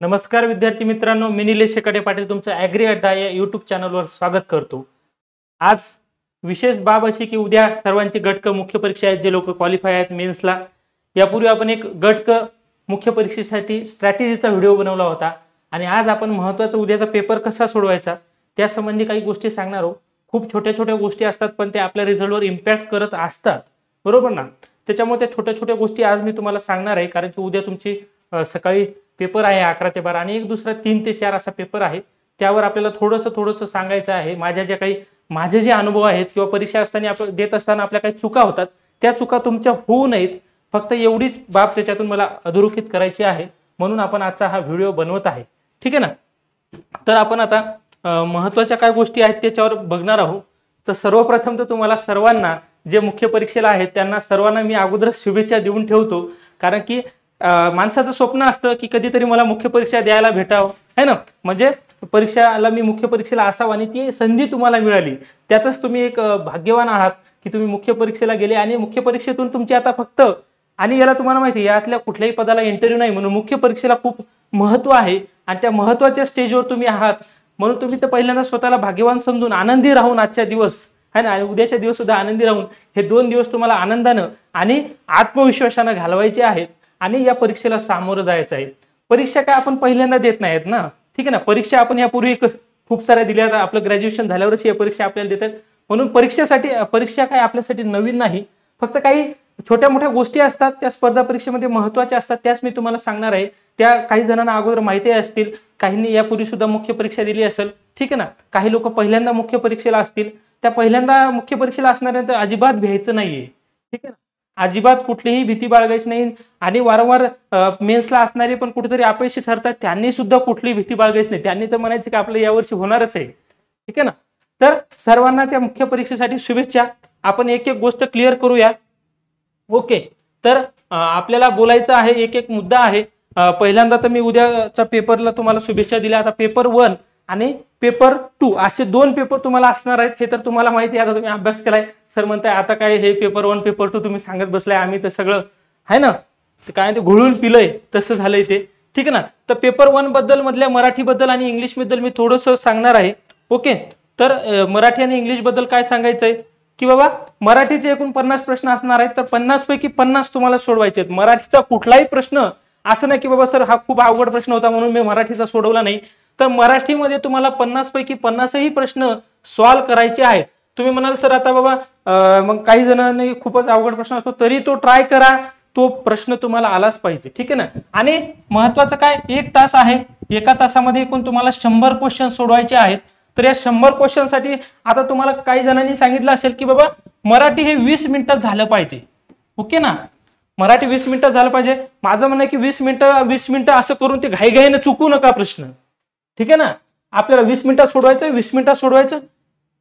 नमस्कार विद्यार्थी मित्रांनो, मी निलेश शेकाटे पाटील तुमचं ॲग्री अड्डा या यूट्यूब चॅनलवर स्वागत करतो। आज विशेष बाब अशी की उद्या सर्वांची गटक मुख्य परीक्षा आहेत, जे लोक क्वालिफाय आहेत मेन्सला। यापूर्वी आपण एक गटक मुख्य परीक्षेसाठी स्ट्रॅटेजीचा व्हिडिओ बनवला होता आणि आज आपण महत्त्वाचा उद्याचा पेपर कसा सोडवायचा त्या संबंधी काही गोष्टी सांगणार आहोत। खूप छोट्या छोट्या गोष्टी असतात पण ते आपल्या रिझल्टवर इम्पॅक्ट करत असतात, बरोबर ना। त्याच्यामुळे त्या छोट्या छोट्या गोष्टी आज मी तुम्हाला सांगणार आहे, कारण की उद्या तुमची सकाळी पेपर आहे 11 ते 12 आणि एक दुसरा 3 ते 4 असा पेपर आहे। त्यावर आपल्याला थोडंसं सांगायचं आहे। माझे जे अनुभव आहेत किंवा परीक्षा असताना देत असताना आपल्या काही चुका होतात, त्या चुका तुमच्या होऊ नयेत, फक्त एवढीच बाब त्याच्यातून मला अधोरेखित करायची आहे, म्हणून आपण आजचा हा व्हिडिओ बनवत आहे, ठीक आहे ना। तर आपण आता महत्त्वाच्या काय गोष्टी आहेत त्याच्यावर बघणार आहोत। तर सर्वप्रथम तर तुम्हाला सर्वांना जे मुख्य परीक्षेला आहेत त्यांना सर्वांना मी अगोदर शुभेच्छा देऊन ठेवतो, कारण की माणसाचं स्वप्न असतं की कधीतरी मला मुख्य परीक्षा द्यायला भेटावं, है ना। म्हणजे परीक्षाला मी मुख्य परीक्षेला असावं आणि ती संधी तुम्हाला मिळाली, त्यातच तुम्ही एक भाग्यवान आहात की तुम्ही मुख्य परीक्षेला गेले आणि मुख्य परीक्षेतून तुमची आता फक्त आणि याला तुम्हाला माहिती आहे यातल्या कुठल्याही पदाला इंटरव्ह्यू नाही, म्हणून मुख्य परीक्षेला खूप महत्त्व आहे आणि त्या महत्त्वाच्या स्टेजवर तुम्ही आहात, म्हणून तुम्ही तर पहिल्यांदा स्वतःला भाग्यवान समजून आनंदी राहून आजच्या दिवस है ना आणि उद्याच्या दिवस सुद्धा आनंदी राहून हे 2 दिवस तुम्हाला आनंदानं आणि आत्मविश्वासानं घालवायचे आहेत आणि या परीक्षेला सामोरं जायचं आहे। परीक्षा काय आपण पहिल्यांदा देत नाहीत ना, ठीक आहे ना। परीक्षा आपण यापूर्वी खूप साऱ्या दिल्या, आपलं ग्रॅज्युएशन झाल्यावरच या परीक्षा आपल्याला देतात, म्हणून परीक्षा काय आपल्यासाठी नवीन नाही। फक्त काही छोट्या मोठ्या गोष्टी असतात त्या स्पर्धा परीक्षेमध्ये महत्त्वाच्या असतात, त्याच मी तुम्हाला सांगणार आहे। त्या काही जणांना अगोदर माहिती असतील, काहींनी यापूर्वी सुद्धा मुख्य परीक्षा दिली असेल, ठीक आहे ना। काही लोक पहिल्यांदा मुख्य परीक्षेला असतील, त्या पहिल्यांदा मुख्य परीक्षेला असणाऱ्यांना अजिबात भ्यायचं नाहीये, ठीक आहे ना। अजिबात कुठलीही भीती बाळगायची नाही आणि वारंवार मेन्सला असणारे पण कुठेतरी अपयशी ठरतात, त्यांनी सुद्धा कुठलीही भीती बाळगायची नाही। त्यांनी तर म्हणायचं की आपलं यावर्षी होणारच आहे, ठीक आहे ना। तर सर्वांना त्या मुख्य परीक्षेसाठी शुभेच्छा। आपण एक एक गोष्ट क्लिअर करूया, ओके। तर आपल्याला बोलायचं आहे, एक एक मुद्दा आहे। पहिल्यांदा तर मी उद्याच्या पेपरला तुम्हाला शुभेच्छा दिल्या। आता पेपर 1 आणि पेपर 2 असे 2 पेपर तुम्हाला असणार आहेत, हे तर तुम्हाला माहिती आहे, आता तुम्ही अभ्यास केलाय। सर म्हणताय आता काय हे पेपर 1 पेपर 2 तुम्ही सांगत बसलाय, आम्ही तर सगळं आहे ना, काय ते घोळून पिलंय तसं झालंय ते, ठीक आहे ना। तर पेपर 1 बद्दल मधल्या मराठी बद्दल आणि इंग्लिश बद्दल मी थोडंसं सांगणार आहे, ओके। तर मराठी आणि इंग्लिश बद्दल काय सांगायचंय की बाबा मराठीचे एकूण 50 प्रश्न असणार आहेत, तर 50 पैकी 50 तुम्हाला सोडवायचे आहेत। मराठीचा कुठलाही प्रश्न असं नाही की बाबा सर हा खूप अवघड प्रश्न होता म्हणून मी मराठीचा सोडवला नाही, तर मराठीमध्ये तुम्हाला 50 पैकी 50ही प्रश्न सॉल्व्ह करायचे आहेत। तुम्ही म्हणाल सर आता बाबा मग काही जणांनी खूपच अवघड प्रश्न असतो, तरी तो ट्राय करा, तो प्रश्न तुम्हाला आलाच पाहिजे, ठीक आहे ना। आणि महत्त्वाचं काय, 1 तास आहे, एका तासामध्ये एकूण तुम्हाला 100 क्वेश्चन सोडवायचे आहेत। तर या 100 क्वेश्चनसाठी आता तुम्हाला काही जणांनी सांगितलं असेल की बाबा मराठी हे 20 मिनिटात झालं पाहिजे, ओके ना। मराठी 20 मिनिटात झालं पाहिजे। माझं म्हणणं आहे की 20 मिनिटं असं करून ते घाईघाईने चुकू नका प्रश्न, ठीक आहे ना। आपल्याला 20 मिनिटात सोडवायचं, 20 मिनिटात सोडवायचं।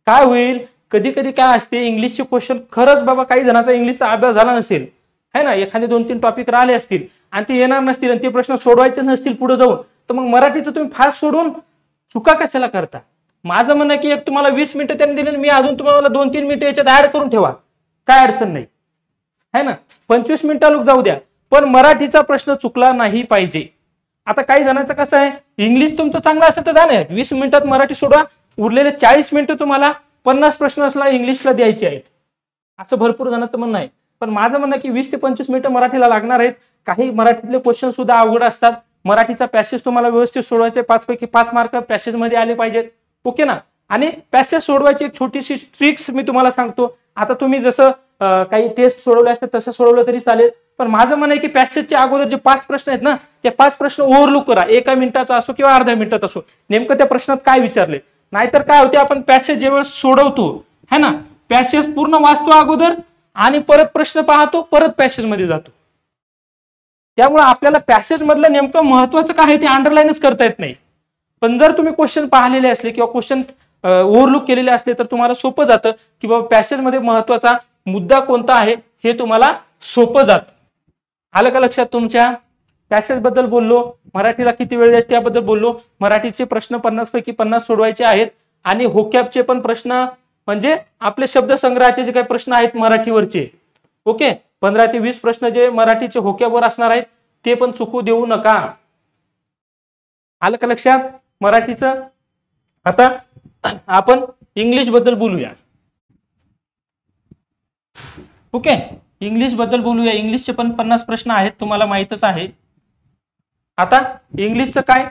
काय होईल, कधी कधी काय असते, इंग्लिशचे क्वेश्चन खरंच बाबा काही जणांचा इंग्लिशचा अभ्यास झाला नसेल, है ना, एखादे 2-3 टॉपिक राहिले असतील आणि ते येणार नसतील आणि ते प्रश्न सोडवायचे नसतील पुढे जाऊन, तर मग मराठीचं तुम्ही फास्ट सोडून चुका कशाला करता। माझं म्हणणं आहे की एक तुम्हाला 20 मिनिटं त्यांनी दिले, मी अजून तुम्हाला 2-3 मिनिटं याच्यात ऍड करून ठेवा, काय अडचण नाही, है ना। 25 मिनिटं लोक जाऊ द्या, पण मराठीचा प्रश्न चुकला नाही पाहिजे। आता काही जणांचं कसं आहे, इंग्लिश तुमचं चांगलं असेल तर झालं, 20 मिनिटात मराठी सोडवा, उरलेले 40 मिनिटं तुम्हाला 50 प्रश्नाला इंग्लिशला द्यायचे आहेत, असं भरपूर जणांचं म्हणणं आहे। पण माझं म्हणणं की 20 ते 25 मिनिटं मराठीला लागणार आहेत। काही मराठीतले क्वेश्चन सुद्धा अवघड असतात। मराठीचा पॅसेज तुम्हाला व्यवस्थित सोडवायचे, 5 पैकी 5 मार्क पॅसेज मध्ये आले पाहिजेत, ओके ना। आणि पॅसेज सोडवायची एक छोटीशी ट्रिक्स मी तुम्हाला सांगतो। आता तुम्ही जसं काही टेस्ट सोडवले असतात तसं सोडवलं तरी चालेल, पण माझं म्हणणं आहे की पॅसेजच्या अगोदर जे 5 प्रश्न आहेत ना, ते 5 प्रश्न ओव्हरलुक करा, 1 मिनिटाचा असो किंवा अर्ध्या मिनिटात असो, नेमकं त्या प्रश्नात काय विचारले। नाहीतर काय होते, आपण पॅसेज जेव्हा सोडवतो है ना, पॅसेज पूर्ण वाचतो अगोदर आणि परत प्रश्न पाहतो, परत पॅसेज मध्ये जातो, त्यामुळे आपल्याला पॅसेज मधलं नेमकं महत्त्वाचं काय आहे ते अंडरलाईनच करता येत नाही। पण जर तुम्ही क्वेश्चन पाहिलेले असले किंवा क्वेश्चन ओव्हरलुक केलेले असले तर तुम्हाला सोपं जातं की बाबा पॅसेज मध्ये महत्त्वाचा मुद्दा कोणता आहे हे तुम्हाला सोपं जातं। आलं का लक्षात तुमच्या? पॅसेज बद्दल बोललो, मराठीला किती वेळ द्यायचा त्याबद्दल बोललो। मराठीचे प्रश्न 50 पैकी 50 सोडवायचे आहेत आणि होकॅबचे पण प्रश्न म्हणजे आपले शब्दसंग्रहाचे जे काही प्रश्न आहेत मराठीवरचे, ओके, 15 ते 20 प्रश्न जे मराठीचे होकॅबवर असणार आहेत ते पण चुकू देऊ नका। आलं का लक्षात मराठीचं? आता आपण इंग्लिश बद्दल बोलूया. ओके, इंग्लिश बद्दल बोलूया. इंग्लिशचे पण 50 प्रश्न आहेत, तुम्हाला माहितच आहे. आता इंग्लिशचं काय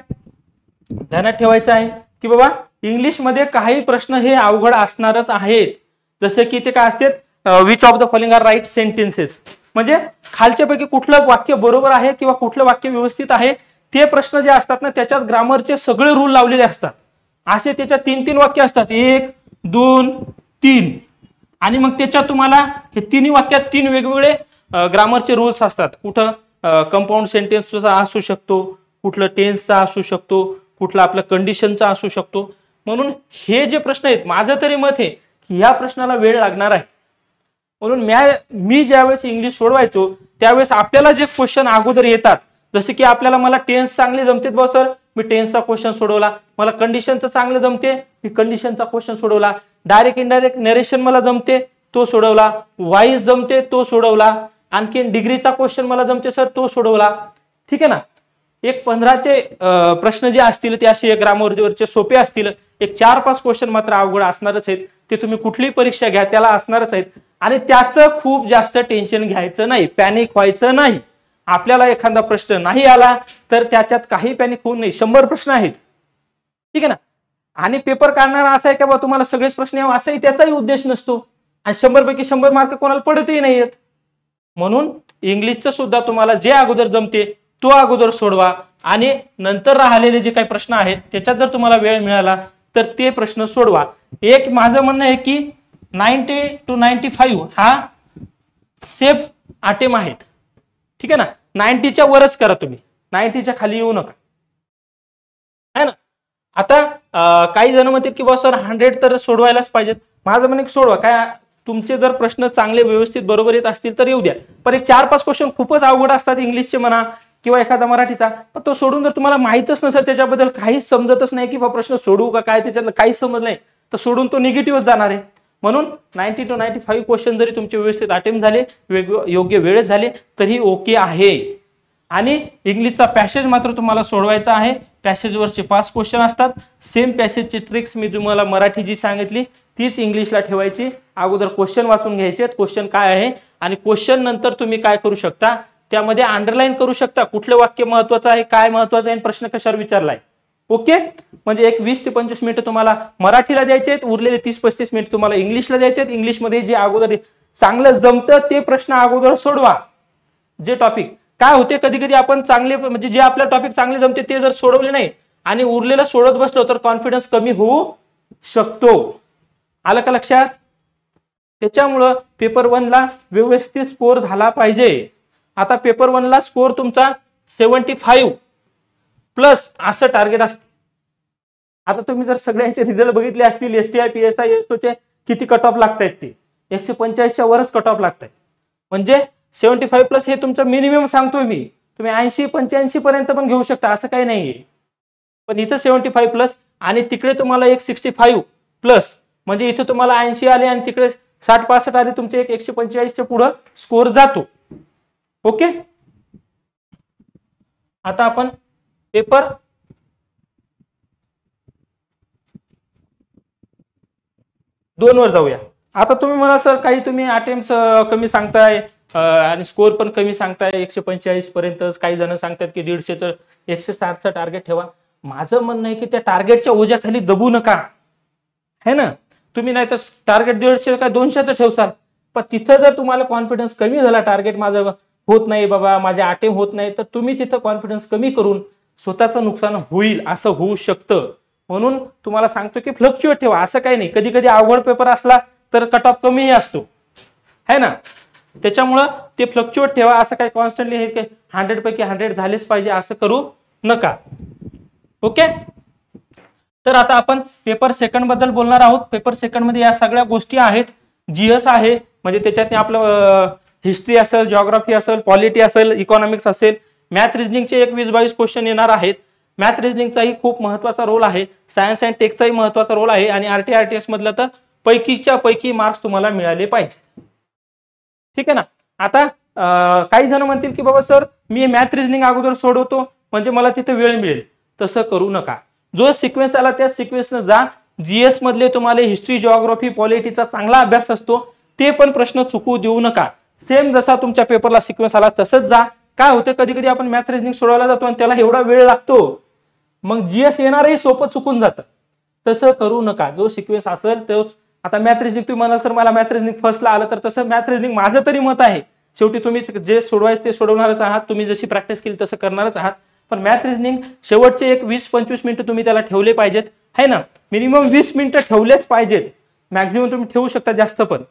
ध्यानात ठेवायचं आहे की बाबा इंग्लिशमध्ये काही प्रश्न हे अवघड असणारच आहेत. जसे की ते काय असतात, which of the following are right sentences, म्हणजे खालच्यापैकी कुठलं वाक्य बरोबर आहे किंवा कुठलं वाक्य व्यवस्थित आहे, ते प्रश्न जे असतात ना त्याच्यात ग्रामरचे सगळे रूल लावलेले असतात. असे त्याच्यात 3-3 वाक्य असतात, 1 2 3, आणि मग त्याच्यात तुम्हाला हे तिन्ही वाक्यात 3 वेगवेगळे ग्रामरचे रूल्स असतात. कुठं कंपाऊंड सेंटेन्सचा असू शकतो, कुठलं टेन्सचा असू शकतो, कुठला आपला कंडिशनचा असू शकतो. म्हणून हे जे प्रश्न आहेत, माझं तरी मत आहे की ह्या प्रश्नाला वेळ लागणार आहे. म्हणून मी ज्यावेळेस इंग्लिश सोडवायचो त्यावेळेस आपल्याला जे क्वेश्चन अगोदर येतात, जसे की आपल्याला मला टेन्स चांगले जमते बॉ सर, मी टेन्सचा क्वेश्चन सोडवला. मला कंडिशनचं चांगलं जमते, मी कंडिशनचा क्वेश्चन सोडवला. डायरेक्ट इनडायरेक्ट नरेशन मला जमते, तो सोडवला. वाईज जमते, तो सोडवला. आणखीन डिग्रीचा क्वेश्चन मला जमते सर, तो सोडवला. ठीक आहे ना. एक 15 ते प्रश्न जे असतील ते असे ग्रामरवरचे सोपे असतील. एक 4-5 क्वेश्चन मात्र अवघड असणारच आहेत. ते तुम्ही कुठलीही परीक्षा घ्या त्याला असणारच आहेत. आणि त्याचं खूप जास्त टेन्शन घ्यायचं नाही, पॅनिक व्हायचं नाही. आपल्याला एखादा प्रश्न नाही आला तर त्याच्यात काही पॅनिक होऊ नये. 100 प्रश्न आहेत, ठीक आहे ना. आणि पेपर काढणारा असा आहे का बा तुम्हाला सगळेच प्रश्न यावं असाही त्याचाही उद्देश नसतो. आणि 100 पैकी 100 मार्क कोणाला पडतही नाहीयेत. म्हणून इंग्लिशचं सुद्धा तुम्हाला जे अगोदर जमते तो अगोदर सोडवा, आणि नंतर राहिलेले जे काही प्रश्न आहेत त्याच्यात जर तुम्हाला वेळ मिळाला तर ते प्रश्न सोडवा. एक माझं म्हणणं आहे की 90 to 95 हा सेफ अटेम्प्ट आहेत, ठीक आहे ना. 90च्या वरच करा तुम्ही, 90च्या खाली येऊ नका, है ना. आता काही जण म्हणतात की बॉस सर 100 तर सोडवायलाच पाहिजेत. माझं म्हणणं सोडवा, काय तुमचे जर प्रश्न चांगले व्यवस्थित बरोबर येत असतील तर येऊ द्या. पण एक 4-5 क्वेश्चन खूपच अवघड असतात इंग्लिशचे म्हणा किंवा एखादा मराठीचा, पण तो सोडून जर तुम्हाला माहितच नसेल, त्याच्याबद्दल काहीच समजतच नाही की प्रश्न सोडवू का काय, त्याच्यातलं काहीच समज नाही, तर सोडून तो निगेटिव्हच जाणार आहे. म्हणून 90 to 95 क्वेश्चन जरी तुमचे व्यवस्थित अटेम्प्ट झाले, योग्य वेळेत झाले तरी ओके आहे. आणि इंग्लिशचा पॅसेज मात्र तुम्हाला सोडवायचा आहे. पॅसेजवरचे 5 क्वेश्चन असतात. सेम पॅसेजची ट्रिक्स मी तुम्हाला मराठी जी सांगितली तीच इंग्लिशला ठेवायची. अगोदर क्वेश्चन वाचून घ्यायचे, क्वेश्चन काय आहे, आणि क्वेश्चन नंतर तुम्ही काय करू शकता, त्यामध्ये अंडरलाईन करू शकता कुठलं वाक्य महत्वाचं आहे, काय महत्वाचं आहे, प्रश्न कशावर विचारलाय. ओके, म्हणजे एक 20 ते 25 मिनिटं तुम्हाला मराठीला द्यायचे आहेत, उरलेले 30-35 मिनिट तुम्हाला इंग्लिशला द्यायचे आहेत. इंग्लिशमध्ये जे अगोदर चांगलं जमतं ते प्रश्न अगोदर सोडवा. जे टॉपिक काय होते, कधी कधी आपण चांगले म्हणजे जे आपल्या टॉपिक चांगले जमते ते जर सोडवले नाही आणि उरलेलं सोडत बसलो तर कॉन्फिडन्स कमी होऊ शकतो. आलं का लक्षात? त्याच्यामुळं पेपर 1 ला व्यवस्थित स्कोर झाला पाहिजे. आता पेपर 1 ला स्कोर तुमचा 75+ असं टार्गेट असते. आता तुम्ही जर सगळ्यांचे रिझल्ट बघितले असतील, STI PSI चे किती कट ऑफ लागतायत, ते 145च्या वरच कट ऑफ लागतायत. म्हणजे 75+ हे तुमचं मिनिमम सांगतोय मी. तुम्ही 80-85 पर्यंत पण घेऊ शकता, असं काही नाहीये. पण इथं 75+ आणि तिकडे तुम्हाला एक 65+, म्हणजे इथं तुम्हाला 80 आले आणि तिकडे 60-65 आले, तुमचे एक 145च्या पुढे स्कोर जातो. ओके, आता आपण पेपर 2 वर जाऊया. आता तुम्ही मला सर काही तुम्ही अटेम्प्ट कमी सांगताय आणि स्कोर पण कमी सांगताय, 145 पर्यंतच. काही जण सांगतात की 150 तर 160चा टार्गेट ठेवा. माझं म्हणणं आहे की त्या टार्गेटच्या ओझ्याखाली दबू नका, है ना. तुम्ही नाही तर टार्गेट 150 काय 200चं ठेवसाल, पण तिथं जर तुम्हाला कॉन्फिडन्स कमी झाला, टार्गेट माझं होत नाही बाबा, माझे अटेम्प्ट होत नाही, तर तुम्ही तिथं कॉन्फिडन्स कमी करून स्वतःचं नुकसान होईल, असं होऊ शकतं. म्हणून तुम्हाला सांगतो की फ्लक्च्युएट ठेवा. असं काही नाही, कधी कधी अवघड पेपर असला तर कट ऑफ कमीही असतो, है ना. त्याच्यामुळं ते फ्लक्च्युएट ठेवा. असं काही कॉन्स्टंटली हे 100 पैकी 100 झालेच पाहिजे असं करू नका. ओके, तर आता आपण पेपर 2 बद्दल बोलणार आहोत. पेपर 2 मध्ये या सगळ्या गोष्टी आहेत. जीएस आहे, म्हणजे त्याच्यात आपलं हिस्ट्री असेल, जिओग्राफी असेल, पॉलिटी असेल, इकॉनॉमिक्स असेल, मॅथ रिजनिंगचे एक 20-22 क्वेश्चन येणार आहेत. मॅथ रिजनिंगचाही खूप महत्वाचा रोल आहे, सायन्स अँड टेकचाही महत्वाचा रोल आहे, आणि RT-RTS मधलं तर पैकीच्या पैकी मार्क्स तुम्हाला मिळाले पाहिजे. ठीक आहे ना. आता काही जण म्हणतील की बाबा सर मी मॅथ रिजनिंग अगोदर सोडवतो म्हणजे मला तिथे वेळ मिळेल. तसं करू नका. जो सिक्वेन्स आला त्या सिक्वेन्सनं जा. जीएस मधले तुम्हाला हिस्ट्री, जिओग्राफी, पॉलिटीचा चांगला अभ्यास असतो, ते पण प्रश्न चुकू देऊ नका. सेम जसा तुमच्या पेपरला सिक्वेन्स आला तसंच जा. काय होतं, कधी कधी आपण मॅथ रिजनिंग सोडवायला जातो आणि त्याला एवढा वेळ लागतो, मग जीएस येणारही सोपं चुकून जातं. तसं करू नका. जो सिक्वेन्स असेल तोच. आता मॅथ रिजनिंग तुम्ही म्हणाल सर मला मॅथ रिजनिंग फर्स्टला आलं, तर तसं मॅथ रिजनिंग माझं तरी मत आहे, शेवटी तुम्ही जे सोडवायचं ते सोडवणारच आहात, तुम्ही जशी प्रॅक्टिस केली तसं करणारच आहात. पण मॅथ रिजनिंग शेवटचे एक 20-25 मिनिटं तुम्ही त्याला ठेवले पाहिजेत, है ना. मिनिमम 20 मिनिटं ठेवलेच पाहिजेत. मॅक्झिमम तुम्ही ठेवू शकता जास्त पण,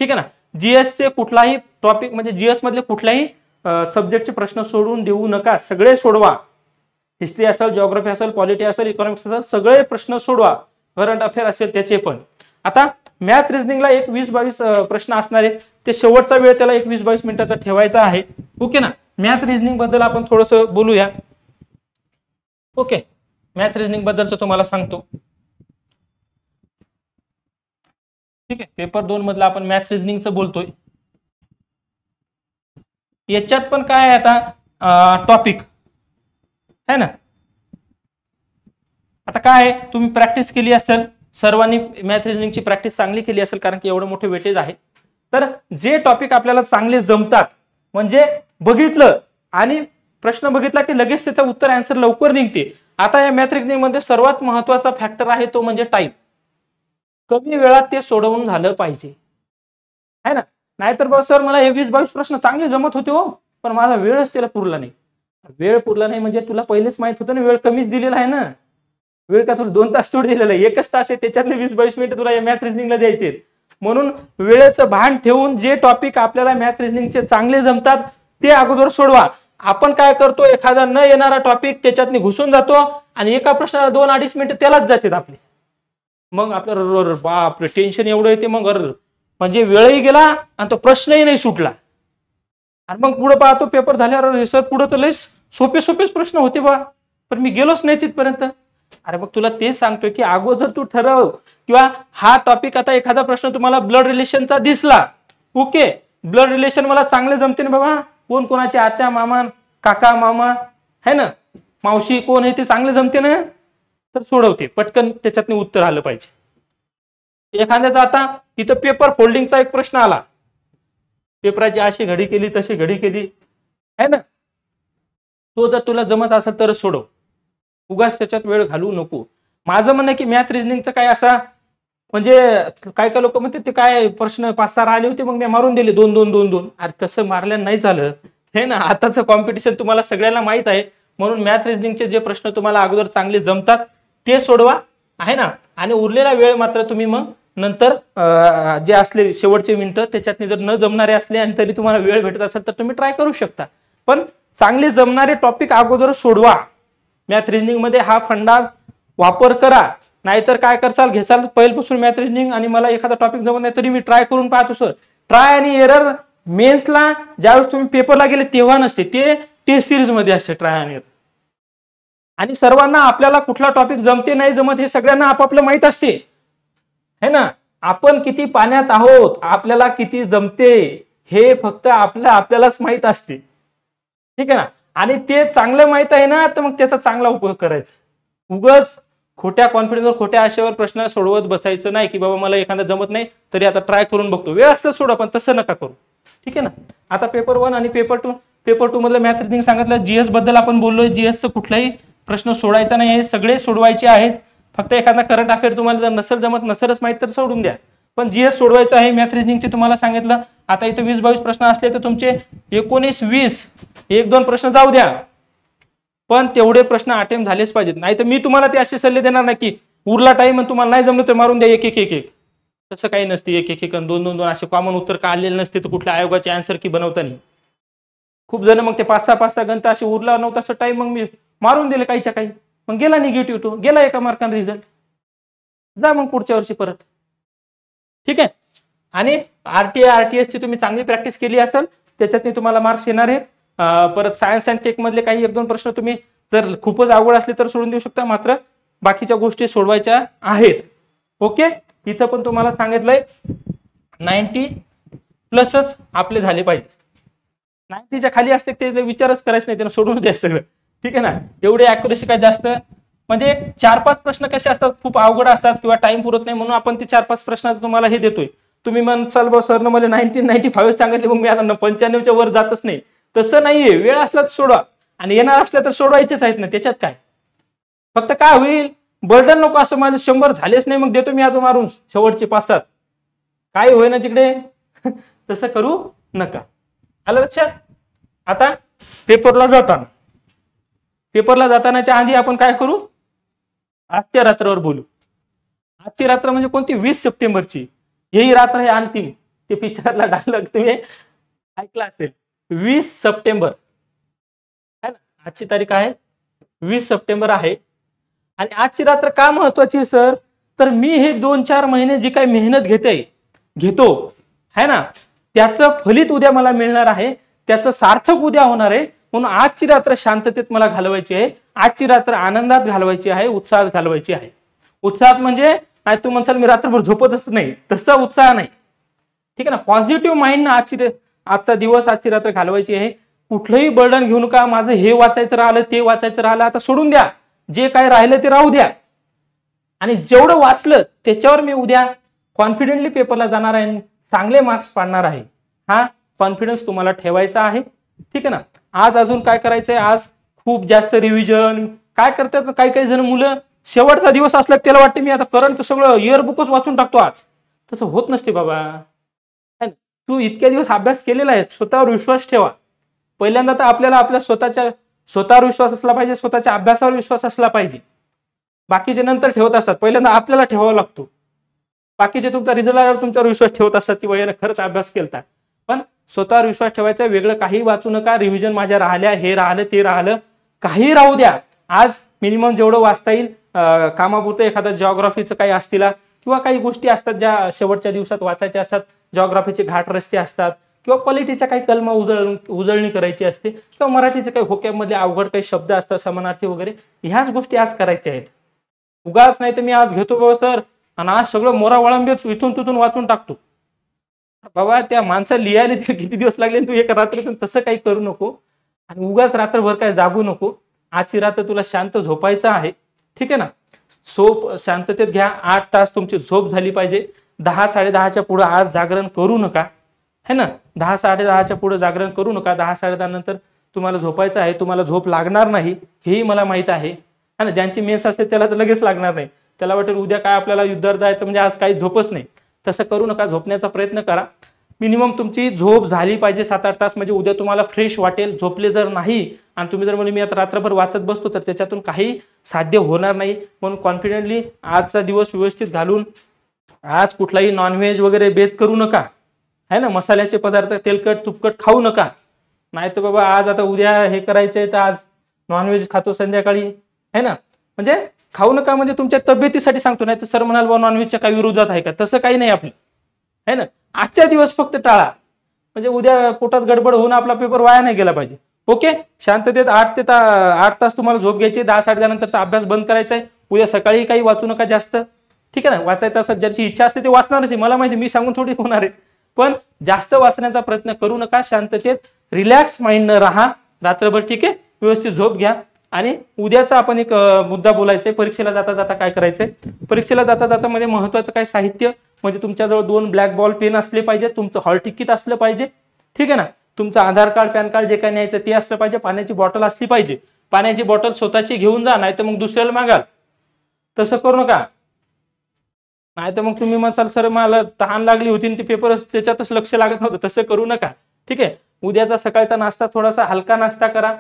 ठीक आहे ना. जीएसचे कुठलाही टॉपिक म्हणजे जीएस मधले कुठल्याही सब्जेक्टचे प्रश्न सोडून देऊ नका, सगळे सोडवा. हिस्ट्री असेल, जिओग्राफी असेल, पॉलिटी असेल, इकॉनॉमिक्स असेल, सगळे प्रश्न सोडवा. करंट अफेअर असेल त्याचे पण. आता मॅथ रिजनिंगला एक 20-22 प्रश्न असणार आहे, ते शेवटचा वेळ त्याला एक 20-22 मिनिटाचा ठेवायचा आहे. ओके ना. मॅथ रिजनिंग बद्दल आपण थोडंसं बोलूया. ओके, मॅथ रिजनिंग बद्दलचं तुम्हाला सांगतो. ठीक आहे, पेपर 2 मधला आपण मॅथ रिजनिंगचं बोलतोय. याच्यात पण काय आहे आता टॉपिक है ना. आता काय आहे, तुम्ही प्रॅक्टिस केली असेल, सर्वांनी मॅथ रिजनिंगची प्रॅक्टिस चांगली केली असेल, कारण की एवढं मोठे वेटेज आहे. तर जे टॉपिक आपल्याला चांगले जमतात, म्हणजे बघितलं आणि प्रश्न बघितला की लगेच त्याचं उत्तर आन्सर लवकर निघते. आता या मॅथ रिजनिंग मध्ये सर्वात महत्वाचा फॅक्टर आहे तो म्हणजे टाइम. कमी वेळात ते सोडवून झालं पाहिजे, है ना. नाहीतर बघ सर मला हे 20-22 प्रश्न चांगले जमत होते हो, पण माझा वेळच त्याला पुरला नाही. वेळ पुरला नाही म्हणजे तुला पहिलेच माहित होतं ना वेळ कमीच दिलेला आहे ना. वेळ का तुला 2 तास थोडी दिलेला आहे, 1च तास आहे, त्याच्यातले 20-22 मिनिटं तुला या मॅथ रिजनिंगला द्यायचे. म्हणून वेळेचं भान ठेवून जे टॉपिक आपल्याला मॅथ रिजनिंगचे चांगले जमतात ते अगोदर सोडवा. आपण काय करतो, एखादा न येणारा टॉपिक त्याच्यात घुसून जातो आणि एका प्रश्नाला 2-2.5 मिनिटं त्यालाच जातात आपले. मग आपल्याला बापरे टेन्शन एवढं येते, मग म्हणजे वेळही गेला आणि तो प्रश्नही नाही सुटला. आणि मग पुढे पाहतो पेपर झाल्यावर सर पुढे तर लय सोपेच प्रश्न होते बा, पण मी गेलोच नाही तिथपर्यंत. अरे मग तुला तेच सांगतोय की अगोदर तू ठरव, किंवा हा टॉपिक आता एखादा प्रश्न तुम्हाला ब्लड रिलेशनचा दिसला, ओके ब्लड रिलेशन मला चांगले जमते ना बाबा, कोण कोणाचे आत्या मामा, काका मामा है ना, मावशी कोण आहे ते चांगले जमते ना, तर सोडवते पटकन, त्याच्यातनं उत्तर आलं पाहिजे. एखाद्याचा आता इथं पेपर फोल्डिंगचा एक प्रश्न आला, पेपराची अशी घडी केली तशी घडी केली है ना, तो जर तुला जमत असेल तर सोडव, उगाच त्याच्यात वेळ घालवू नको. माझं म्हणणं की मॅथ रिजनिंगचं काय असा म्हणजे काय काय लोक म्हणते ते काय प्रश्न 5-6 आले होते मग मी मारून दिले 2-2-2-2. अरे तसं मारल्यानं नाही झालं हे ना. आताचं कॉम्पिटिशन तुम्हाला सगळ्यांना माहित आहे, म्हणून मॅथ रिजनिंगचे जे प्रश्न तुम्हाला अगोदर चांगले जमतात ते सोडवा आहे ना, आणि उरलेला वेळ मात्र तुम्ही मग नंतर जे असले शेवटचे मिनिटं त्याच्यात जर न जमणारे असले आणि तरी तुम्हाला वेळ भेटत असेल तर तुम्ही ट्राय करू शकता, पण चांगले जमणारे टॉपिक अगोदर सोडवा. मॅथ रिजनिंग मध्ये हा फंडा वापर करा, नाहीतर काय करसाल घेसाल पहिल्यापासून मॅथ रिजनिंग आणि मला एखादा टॉपिक जमत नाही तरी मी ट्राय करून पाहतो सर. ट्राय आणि एरर मेन्सला ज्यावेळेस तुम्ही पेपरला गेले तेव्हा नसते, ते टेस्ट सिरीज मध्ये असते ट्राय आणि एरर. आणि सर्वांना आपल्याला कुठला टॉपिक जमते नाही जमत हे सगळ्यांना आपापलं माहित असते है ना. आपण किती पाण्यात आहोत, आपल्याला किती जमते हे फक्त आपल्यालाच माहित असते, ठीक आहे ना. आणि ते चांगलं माहित आहे ना, तर मग त्याचा चांगला उपयोग करायचा. उगाच खोट्या कॉन्फिडन्सवर खोट्या आशेवर प्रश्न सोडवत बसायचं नाही की बाबा मला एखादा जमत नाही तरी आता ट्राय करून बघतो, वेळ असतं सोडा, पण तसं नका करू, ठीक आहे ना. आता पेपर 1 आणि पेपर 2 मधलं मॅथ रिजनिंग सांगितलं. जीएस बद्दल आपण बोललोय, जीएसचं कुठलाही प्रश्न सोडायचा नाही आहे, सगळे सोडवायचे आहेत. फक्त एखादा करंट अफेअर तुम्हाला जर नसेल जमत, नसेलच माहित तर सोडून द्या, पण जीएस सोडवायचं आहे. मॅथ रिजनिंगचे तुम्हाला सांगितलं. आता इथं 20-22 प्रश्न असले तर तुमचे 19-20 1-2 प्रश्न जाऊ द्या, पण तेवढे प्रश्न अटेम्प्ट झालेच पाहिजेत. नाही तर मी तुम्हाला ते असे सल्ले देणार नाही की उरला टाइम आणि तुम्हाला नाही जमलं तर मारून द्या एक. तसं काही नसते. एक आणि 2-2 असे कॉमन उत्तर का आलेले नसते तर कुठल्या आयोगाचे आन्सर की बनवता नाही. खूप जण मग ते 5-6 गणित असे उरला नव्हता असं टाइम मग मी मारून दिले काहीच्या काही, मग गेला निगेटिव्ह, तो गेला 1 मार्काने रिझल्ट, जा मग पुढच्या वर्षी परत, ठीक आहे. आणि आरटीआय आरटीएस ची तुम्ही चांगली प्रॅक्टिस केली असेल त्याच्यातनी तुम्हाला मार्क्स येणार आहेत. परत सायन्स अँड टेक मधले काही 1-2 प्रश्न तुम्ही जर खूपच अवघड असले तर सोडून देऊ शकता, मात्र बाकीच्या गोष्टी सोडवायच्या आहेत. ओके, इथं पण तुम्हाला सांगितलंय 90+ आपले झाले पाहिजे. 90च्या खाली असते ते विचारच करायचं नाही, त्यांना सोडून द्यायचं सगळं. ठीक आहे ना, एवढी अॅक्युरेसी काय जास्त म्हणजे 4-5 प्रश्न कसे असतात, खूप अवघड असतात किंवा टाइम पुरत नाही म्हणून आपण ते 4-5 प्रश्न तुम्हाला हे देतोय. तुम्ही म्हणसाल बा सरनं मला 1995 सांगितले, मग मी आता 95च्या वर जातच नाही. तसं नाहीये, वेळ असला तर सोडवा आणि येणार असल्या तर सोडवायचेच आहेत ना, त्याच्यात काय. फक्त काय होईल, बर्डन नको असं माझे 100 झालेच नाही मग देतो मी आता मारून शेवटचे 5-7, काय होय ना तिकडे. तसं करू नका. आलं लक्षात. आता पेपरला जातानाच्या आधी आपण काय करू, आजच्या रात्रावर बोलू. आजची रात्र म्हणजे कोणती, 20 सप्टेंबरची. ही रात्र आहे अंतिम. ते पिक्चरातला डायलॉग तुम्ही ऐकला असेल, 20 सप्टेंबर है ना. आजची तारीख आहे 20 सप्टेंबर आहे. आणि आजची रात्र का महत्वाची सर, तर मी हे 2-4 महिने जी काही मेहनत घेतो है ना, त्याचं फलित उद्या मला मिळणार आहे, त्याचं सार्थक उद्या होणार आहे. म्हणून आजची रात्र शांततेत मला घालवायची आहे. आजची रात्र आनंदात घालवायची आहे, उत्साहात घालवायची आहे. उत्साहात म्हणजे नाही तू म्हणसाल मी रात्रभर झोपतच नाही, तसा उत्साह नाही. ठीक आहे ना, पॉझिटिव्ह माइंड ना आजचा दिवस, आजची रात्र घालवायची आहे. कुठलंही बर्डन घेऊ नका, माझं हे वाचायचं राहिलं, ते वाचायचं राहिलं, आता सोडून द्या. जे काय राहिलं ते राहू द्या. आणि जेवढं वाचलं त्याच्यावर मी उद्या कॉन्फिडेंटली पेपरला जाणार आहे, चांगले मार्क्स पाडणार आहे. हा कॉन्फिडन्स तुम्हाला ठेवायचा आहे. ठीक आहे ना. आज अजून काय करायचंय, आज खूप जास्त रिव्हिजन काय करतात काही जण मुलं, शेवटचा दिवस असला त्याला वाटते मी आता करंट सगळं इयर बुकच वाचून टाकतो आज. तसं होत नसते बाबा. तू इतक्या दिवस अभ्यास केलेला आहे, स्वतःवर विश्वास ठेवा. पहिल्यांदा तर आपल्याला आपल्या स्वतःवर विश्वास असला पाहिजे, स्वतःच्या अभ्यासावर विश्वास असला पाहिजे. बाकीचे नंतर ठेवत असतात, पहिल्यांदा आपल्याला ठेवावा लागतो. बाकीचे तुमचा रिझल्ट आल्यावर तुमच्यावर विश्वास ठेवत असतात की वयाने खरंच अभ्यास केलता. पण स्वतःवर विश्वास ठेवायचा, वेगळं काही वाचू नका. रिव्हिजन माझ्या राहिल्या, हे राहिलं ते राहिलं, काही राहू द्या. आज मिनिमम जेवढं वाचता येईल, कामापुरतं एखादा जिओग्राफीचं काही असतील किंवा काही गोष्टी असतात ज्या शेवटच्या दिवसात वाचायच्या असतात, जिओग्राफीचे घाट रस्ते असतात किंवा पॉलिटीच्या काही कलम उजळणी करायची असते किंवा मराठीचे काही होक्यामध्ये अवघड काही शब्द असतात, समानार्थी वगैरे, ह्याच गोष्टी आज करायच्या आहेत. उगाच नाही तर मी आज घेतो बाबा सर आणि आज सगळं मोरा वळंबेच इथून तिथून वाचून टाकतो. बाबा त्या माणसाला लिहायला किती दिवस लागले, तू एका रात्रीतून तसं काही करू नको. आणि उगाच रात्रभर काय जागू नको. आजची रात्र तुला शांत झोपायचं आहे. ठीक आहे ना. झोप शांततेत घ्या. 8 तास तुमची झोप झाली पाहिजे. 10-10:30च्या पुढे आज जागरण करू नका, है ना. 10-10:30च्या पुढे जागरण करू नका. 10-10:30 नंतर तुम्हाला झोपायचं आहे. तुम्हाला झोप लागणार नाही हेही मला माहित आहे. ना ज्यांची मेस असते त्याला तर लगेच लागणार नाही, त्याला वाटेल उद्या काय आपल्याला युद्धावर जायचं म्हणजे आज काही झोपच नाही. तसं करू नका. झोपण्याचा प्रयत्न करा. मिनिमम तुमची झोप झाली पाहिजे 7-8 तास, म्हणजे उद्या तुम्हाला फ्रेश वाटेल. झोपले जर नाही आणि तुम्ही जर म्हणजे मी आता रात्रभर वाचत बसतो तर त्याच्यातून काही साध्य होणार नाही. म्हणून कॉन्फिडेंटली आजचा दिवस व्यवस्थित घालून, आज कुठलाही नॉनव्हेज वगैरे बेत करू नका, है ना. मसाल्याचे पदार्थ तेलकट तुपकट खाऊ नका. नाही तर बाबा आज आता उद्या हे करायचंय तर आज नॉनव्हेज खातो संध्याकाळी, है ना. म्हणजे खाऊ नका म्हणजे तुमच्या तब्येतीसाठी सांगतो. नाही तर सर म्हणाल बा नॉनव्हेजच्या काही विरोधात आहे का, तसं काही नाही आपलं, है ना. आजच्या दिवस फक्त टाळा, म्हणजे उद्या पोटात गडबड होऊन आपला पेपर वाया नाही गेला पाहिजे. ओके. शांततेत 8 तास तुम्हाला झोप घ्यायची. 10-10:30 नंतरचा अभ्यास बंद करायचा आहे. उद्या सकाळी काही वाचू नका जास्त. ठीक आहे ना. वाचायचं असं ज्यांची इच्छा असते ते वाचणारच आहे, मला माहिती, मी सांगून थोडी होणार आहे. पण जास्त वाचण्याचा प्रयत्न करू नका. शांततेत रिलॅक्स माइंडनं राहा रात्रभर. ठीक आहे. व्यवस्थित झोप घ्या. आणि उद्याचा आपण एक मुद्दा बोलायचा आहे. परीक्षेला जाता जाता काय करायचंय, परीक्षेला जाता जाता मध्ये महत्वाचं काय साहित्य, म्हणजे तुमच्याजवळ 2 ब्लॅक बॉल पेन असले पाहिजे, तुमचं हॉल तिकीट असलं पाहिजे. ठीक आहे ना. तुमचं आधार कार्ड, पॅन कार्ड जे काही न्यायचं ते असलं पाहिजे. पाण्याची बॉटल असली पाहिजे. पाण्याची बॉटल स्वतःची घेऊन जा, नाही तर मग दुसऱ्याला मागाल. तसं करू नका. नाही तर मग तुम्ही म्हणसाल सर मला तहान लागली होती आणि ते पेपर त्याच्यातच लक्ष लागत नव्हतं. तसं करू नका. ठीक आहे. उद्याचा सकाळचा नाश्ता थोडासा हलका नाश्ता करा.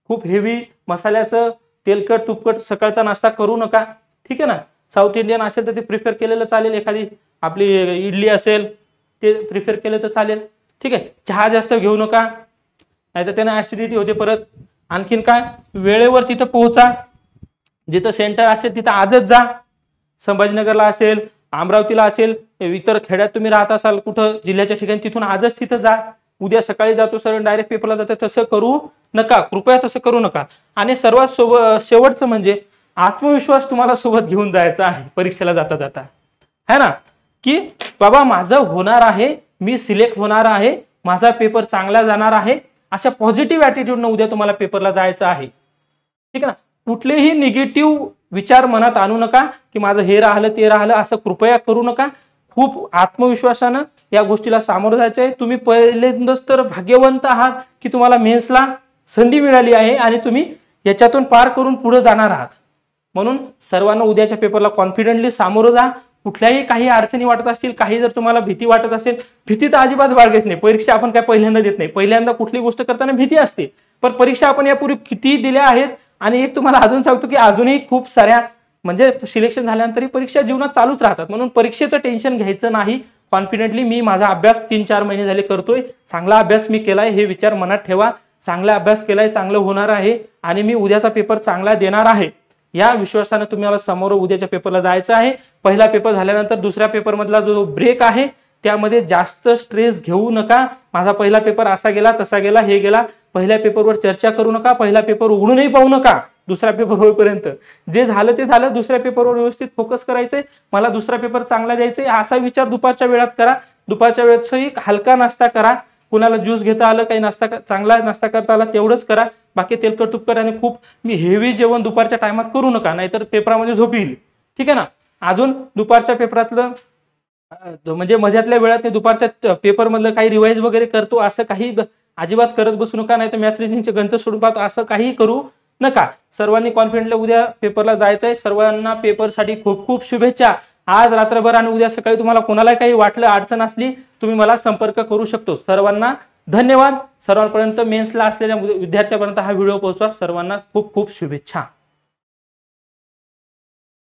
खूप हेवी मसाल्याचं तेलकट तुपकट सकाळचा नाश्ता करू नका. ठीक आहे ना. साऊथ इंडियन असेल तर ते प्रिफर केलेलं चालेल. एखादी आपली इडली असेल ते प्रिफर केलं तर चालेल. ठीक आहे. चहा जास्त घेऊ नका, नाही तर त्याने ऍसिडिटी होते परत. आणखीन काय, वेळेवर तिथं पोहोचा. जिथं सेंटर असेल तिथं आजच जा. संभाजीनगरला असेल, अमरावतीला असेल, इतर खेड्यात तुम्ही राहत असाल कुठं जिल्ह्याच्या ठिकाणी, तिथून आजच तिथं जा. उद्या सकाळी जातो सर डायरेक्ट पेपरला जातो, तसं करू नका. कृपया तसं करू नका. आणि सर्वात शेवटचं म्हणजे आत्मविश्वास तुम्हाला सोबत घेऊन जायचा आहे परीक्षेला जाता जाता, है ना. की बाबा माझं होणार आहे, मी सिलेक्ट होणार आहे, माझा पेपर चांगला जाणार आहे, अशा पॉझिटिव्ह ॲटिट्यूडनं उद्या तुम्हाला पेपरला जायचं आहे. ठीक आहे ना. कुठलेही निगेटिव्ह विचार मनात आणू नका की माझं हे राहिलं ते राहिलं, असं कृपया करू नका. खूप आत्मविश्वासानं या गोष्टीला सामोरं जायचंय. तुम्ही पहिल्यांदाच तर भाग्यवंत आहात की तुम्हाला मेन्सला संधी मिळाली आहे आणि तुम्ही याच्यातून पार करून पुढे जाणार आहात. म्हणून सर्वांना उद्याच्या पेपरला कॉन्फिडेंटली सामोरं जा. कुठल्याही काही अडचणी वाटत असतील, काही जर तुम्हाला भीती वाटत असेल, भीती तर अजिबात बाळगायची नाही. परीक्षा आपण काय पहिल्यांदा देत नाही. पहिल्यांदा कुठली गोष्ट करताना भीती असते, पण परीक्षा आपण यापूर्वी किती दिल्या आहेत. आणि एक तुम्हाला अजून सांगतो की अजूनही खूप साऱ्या म्हणजे सिलेक्शन झाल्यानंतरही परीक्षा जीवनात चालूच राहतात. म्हणून परीक्षेचं टेन्शन घ्यायचं नाही. कॉन्फिडेंटली मी माझा अभ्यास 3-4 महिने झाले करतोय, चांगला अभ्यास मी केलाय, हे विचार मनात ठेवा. चांगला अभ्यास केलाय, चांगलं होणार आहे आणि मी उद्याचा पेपर चांगला देणार आहे. या विश्वासाने तुम्हाला समोर उद्याच्या पेपरला जायचं आहे. पहिला पेपर झाल्यानंतर दुसऱ्या पेपर मधला जो ब्रेक आहे त्यामध्ये जास्त स्ट्रेस घेऊ नका. माझा पहिला पेपर असा गेला, तसा गेला, हे गेला, पहिल्या पेपरवर चर्चा करू नका. पहिला पेपर उघडूनही पाहू नका. दुसरा पेपर होईपर्यंत जे झालं ते झालं. दुसऱ्या पेपरवर व्यवस्थित फोकस करायचंय. मला दुसरा पेपर चांगला द्यायचा आहे असा विचार दुपारच्या वेळात करा. दुपारच्या वेळेतही हलका नाश्ता करा. कुणाला ज्यूस घेता आलं, काही नाश्ता चांगला नाश्ता करता आला तेवढंच करा. बाकी तेलकट तुपकट आणि खूप मी हेवी जेवण दुपारच्या टायमात करू नका, नाहीतर पेपरामध्ये झोप येईल. ठीक आहे ना. अजून दुपारच्या पेपरातलं म्हणजे मध्यातल्या वेळात दुपारच्या पेपर मधलं काही रिवाइज वगैरे करतो असं काही अजिबात करत बसू नका. नाही तर मॅथ्स रिजनिंगचे गणित सोडून पाहतो असं काही करू नका. सर्वांनी कॉन्फिडेंटली उद्या पेपरला जायचंय. सर्वांना पेपरसाठी खूप खूप शुभेच्छा. आज रात्रभर आणि उद्या सकाळी तुम्हाला कोणाला काही वाटलं, अडचण असली, तुम्ही मला संपर्क करू शकतो. सर्वांना धन्यवाद. सर्वांपर्यंत मेन्सला असलेल्या विद्यार्थ्यांपर्यंत हा व्हिडिओ पोहोचवा. सर्वांना खूप खूप शुभेच्छा.